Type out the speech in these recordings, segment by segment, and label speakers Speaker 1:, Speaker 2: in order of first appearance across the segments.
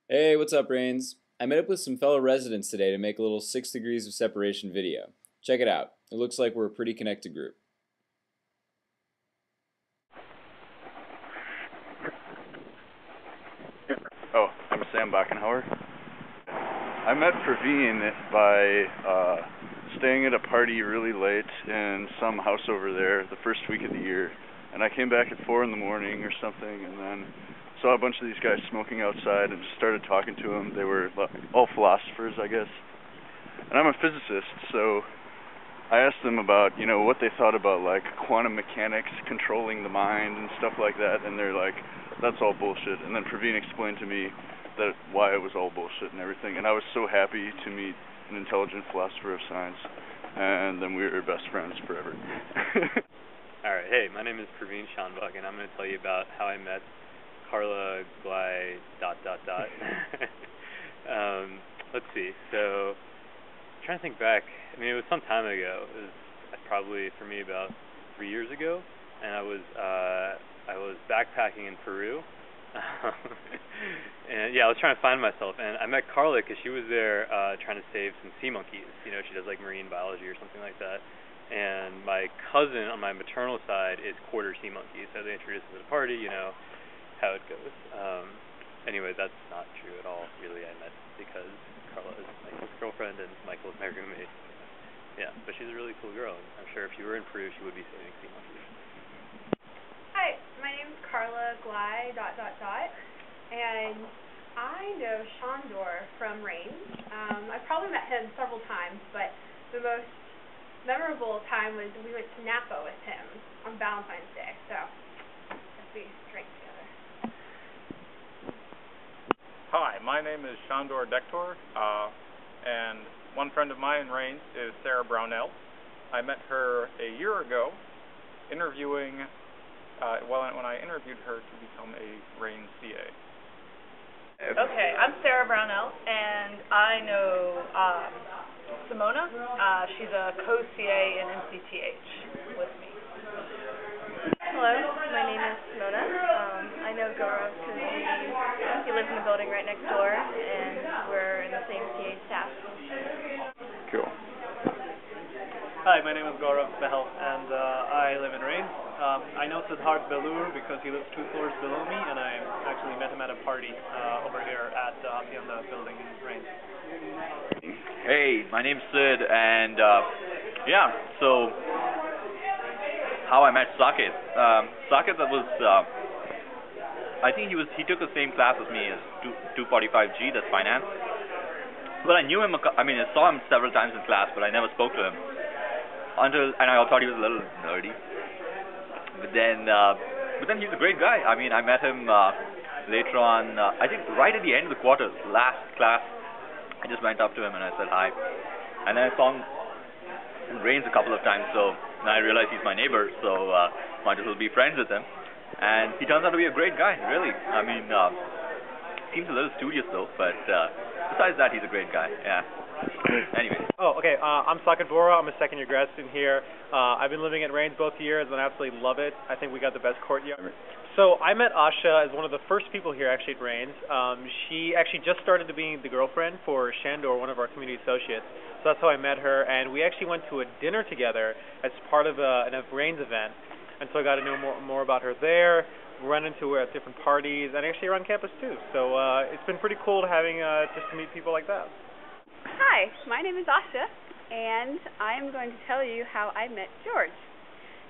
Speaker 1: Hey, what's up, Rains? I met up with some fellow residents today to make a little 6 degrees of separation video. Check it out. It looks like we're a pretty connected group.
Speaker 2: Oh, I'm Sam Bachenhauer. I met Praveen by staying at a party really late in some house over there the first week of the year. And I came back at 4 in the morning or something, and then saw a bunch of these guys smoking outside and just started talking to them. They were all philosophers, I guess. And I'm a physicist, so I asked them about, what they thought about like quantum mechanics controlling the mind and stuff like that, and they're like, that's all bullshit. And then Praveen explained to me that why it was all bullshit and everything, and I was so happy to meet an intelligent philosopher of science, and then we were best friends forever.
Speaker 3: Alright, hey, my name is Praveen Shanbug, and I'm going to tell you about how I met Carla Glei ... Let's see, so I'm trying to think back. I mean, it was some time ago. It was probably, for me, about 3 years ago, and I was backpacking in Peru. And yeah, I was trying to find myself, and I met Carla because she was there trying to save some sea monkeys. She does like marine biology or something like that. And my cousin on my maternal side is quarter sea monkey, so they introduced us at a party, how it goes. Anyway, that's not true at all, really. I met because Carla is Michael's girlfriend and Michael is my roommate. Yeah, but she's a really cool girl, and I'm sure if she were in Peru, she would be saving sea monkeys.
Speaker 4: Hi, my name's Carla Glei ... and I know Shandor from Rains. I've probably met him several times, but the most memorable time was we went to Napa with him on Valentine's Day, so we drank together.
Speaker 5: Hi, my name is Shandor Dektor, and one friend of mine in Rains is Sarah Brownell. I met her a year ago interviewing, when I interviewed her to become a Rains CA.
Speaker 6: Okay, I'm Sarah Brownell, and I know Simona. She's a co-CA in MCTH with me.
Speaker 7: Hello, my name is Simona. I know Gaurav because he lives in the building right next door, and we're in the same CA staff.
Speaker 2: Cool.
Speaker 8: Hi, my name is Gaurav Behel, and I live in Rains. I know Siddharth Belur because he lives 2 floors below me, and I actually met him at a party over here at the Hacienda building in Rains.
Speaker 9: Hey, my name's Sid, and so how I met Saket. Saket was, I think he took the same class as me as 245G, that's finance. But I knew him, I saw him several times in class, but I never spoke to him. And I thought he was a little nerdy. But then he's a great guy. I met him later on, I think right at the end of the quarter, last class. I just went up to him and I said hi. And then I saw him in Rains a couple of times, so now I realize he's my neighbor, so might as well be friends with him. And he turns out to be a great guy, really. Seems a little studious though, but besides that, he's a great guy, yeah. Anyway.
Speaker 8: Oh, okay, I'm Saket Bora. I'm a second-year grad student here. I've been living at Rains both years, and I absolutely love it. I think we got the best courtyard. So I met Asha as one of the first people here actually at Rains. She actually just started to be the girlfriend for Shandor, one of our community associates. So that's how I met her, and we actually went to a dinner together as part of a Rains event. And so I got to know more about her there, run into her at different parties, and actually around campus too. So it's been pretty cool just to meet people like that.
Speaker 4: Hi, my name is Asha, and I'm going to tell you how I met George.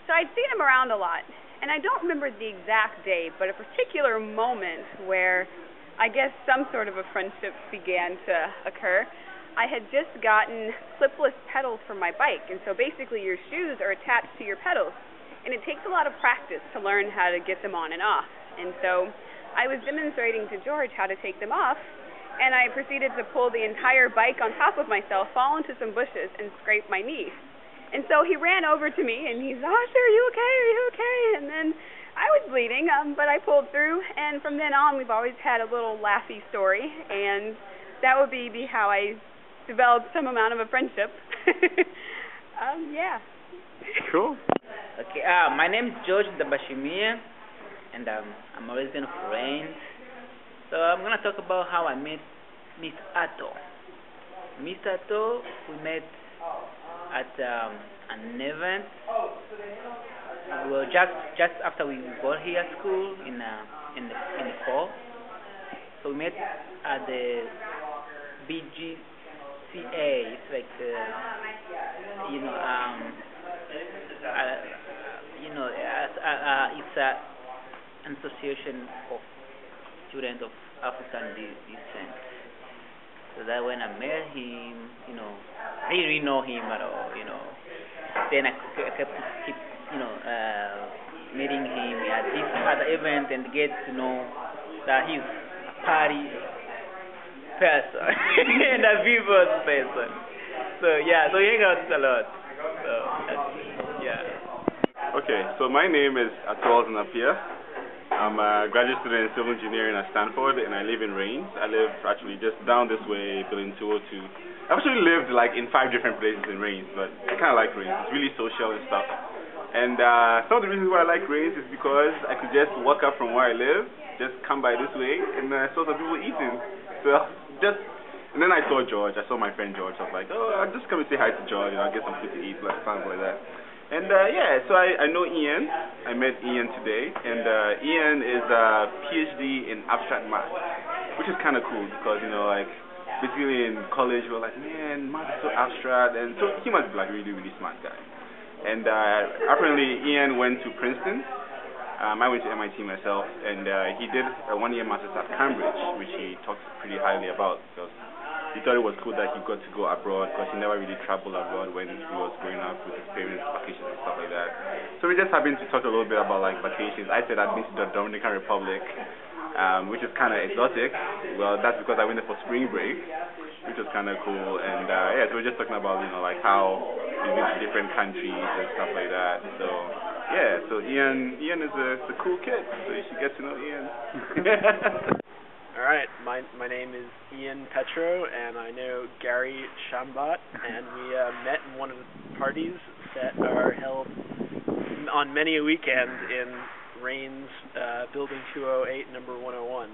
Speaker 4: So I'd seen him around a lot, and I don't remember the exact day, but a particular moment where I guess some sort of a friendship began to occur. I had just gotten clipless pedals for my bike, and so basically your shoes are attached to your pedals, and it takes a lot of practice to learn how to get them on and off. And so I was demonstrating to George how to take them off, and I proceeded to pull the entire bike on top of myself, fall into some bushes, and scrape my knee. And so he ran over to me, and he's, Asha, are you okay? Are you okay? And then I was bleeding, but I pulled through, and from then on, we've always had a little laughy story, and that would be how I developed some amount of a friendship. Yeah.
Speaker 2: Cool.
Speaker 10: Okay, my name is George Dabashimia, and I'm a resident of Rains. So I'm gonna talk about how I met Miss Ato. Miss Ato, we met at an event. Well, just after we got here at school in the fall. So we met at the BGCA. It's like it's an association of students of African descent. So that when I met him, I didn't really know him at all, Then I kept meeting him at this other event and get to know that he's a party person and a vivid person. So yeah, so he hang out a lot. So yeah.
Speaker 11: Okay, so my name is Atol Napia. I'm a graduate student in civil engineering at Stanford, and I live in Rains. I live actually just down this way, building 202. I've actually lived like in 5 different places in Rains, but I kind of like Rains. It's really social and stuff. And some of the reasons why I like Rains is because I could just walk up from where I live, just come by this way, and I saw some people eating. So and then I saw George. I saw my friend George. I was like, oh, I'll just come and say hi to George, get some food to eat, something like that. And yeah, so I know Ian. I met Ian today, and Ian is a PhD in abstract math, which is kind of cool because basically in college we were like, man, math is so abstract, and so he must be like a really, really smart guy. And apparently Ian went to Princeton. I went to MIT myself, and he did a 1-year master's at Cambridge, which he talks pretty highly about because he thought it was cool that he got to go abroad because he never really traveled abroad when he was growing up with his parents, vacations and stuff like that. So we just happened to talk a little bit about vacations. I said I'd been to the Dominican Republic, which is kind of exotic. Well, that's because I went there for spring break, which was kind of cool. And yeah, so we're just talking about how we been to different countries and stuff like that. So yeah, so Ian is a cool kid, so you should get to know Ian.
Speaker 12: All right, my name is Ian Petro, and I know Gary Shambat, and we met in one of the parties that are held on many a weekend in Rains, Building 208, number 101.